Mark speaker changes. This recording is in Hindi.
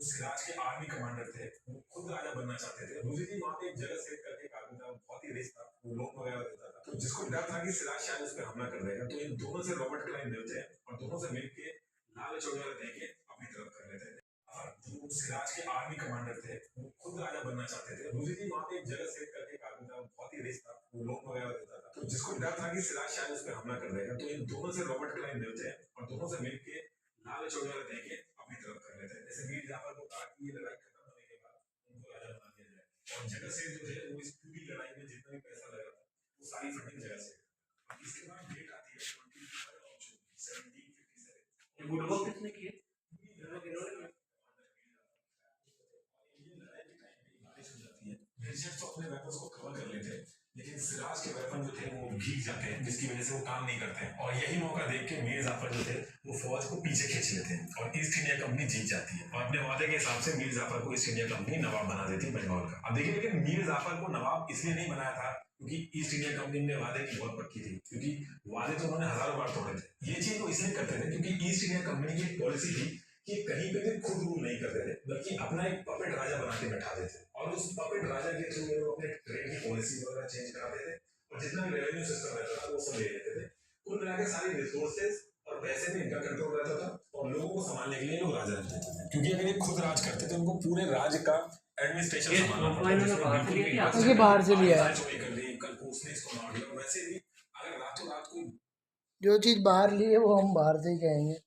Speaker 1: सिराज के आर्मी कमांडर थे, वो खुद राजा बनना चाहते थे। मुझे भी वहाँ पे एक जगह सेट करके एक आदमी था, बहुत ही रिच था, वो लोन वगैरह देता था। तो जिसको डर था कि सिराज शायद उस पर हमला कर देगा, तो इन दोनों से रॉबर्ट क्लाइव मिलते हैं और दोनों से मिलके लालच वगैरह देके अपनी तरफ कर लेते थे। जो सिराज के आर्मी कमांडर थे, वो खुद राजा बनना चाहते थे। मुझे भी वहाँ पे एक जगह सेट करके एक आदमी था, बहुत ही रिच था, वो लोन वगैरह देता था। तो जिसको डर था कि सिराज शायद उस पर हमला कर देगा, तो इन दोनों से रॉबर्ट क्लाइव मिलते हैं और दोनों से मिलके लालच वगैरह देके अपनी तरफ कर लेते हैं। जैसे मीर जाफर को कहा कि ये लड़ाई खत्म होने के बाद उनको राजा बना दिया जाए, और जगह से जो है वो इस पूरी लड़ाई में जितना भी पैसा लगा था वो सारी फंडिंग जगह से। अब इसके बाद डेट आती है 1757।
Speaker 2: ये बुड़बक किसने किए?
Speaker 1: ब्रिटिशर्स तो अपने वेपन्स को कवर कर लेते हैं, लेकिन सिराज के वेपन जो थे वो भीग जाते हैं, जिसकी वजह से वो काम नहीं करते हैं। और यही मौका देख के मीर जाफर जो थे वो फौज को पीछे खींच लेते हैं और ईस्ट इंडिया कंपनी जीत जाती है। और अपने वादे के हिसाब से मीर जाफर को ईस्ट इंडिया कंपनी नवाब बना देती है बंगाल का। अब देखिए, लेकिन मीर जाफर को नवाब इसलिए नहीं बनाया था क्योंकि ईस्ट इंडिया कंपनी ने वादे की बहुत पक्की थी, क्योंकि वादे तो उन्होंने हजारों बार तोड़े थे। ये चीज वो इसलिए करते थे क्योंकि ईस्ट इंडिया कंपनी की एक पॉलिसी थी कि कहीं पे भी खुद रूल नहीं करते थे, बल्कि अपना एक पपेट राजा बना के बैठा देते, और उस पपेट राजा के थ्रू वो अपने ट्रेड की पॉलिसी वगैरह चेंज कराते थे, और जितना भी रेवेन्यू सिस्टम रहता था वो सब ले लेते थे। कुल मिला के सारी रिसोर्सेज और पैसे भी इनका कंट्रोल रहता था, और लोगों को संभालने के लिए लोग राजा रहते थे, क्योंकि अगर ये खुद राज करते थे उनको पूरे राज्य का एडमिनिस्ट्रेशन संभालना पड़ता था।
Speaker 3: बाहर से लिया है,
Speaker 1: चोरी कर ली, कल को उसने इसको मार दिया। वैसे भी अगर रातों रात कोई
Speaker 3: जो चीज बाहर ली है वो हम बाहर से ही कहेंगे।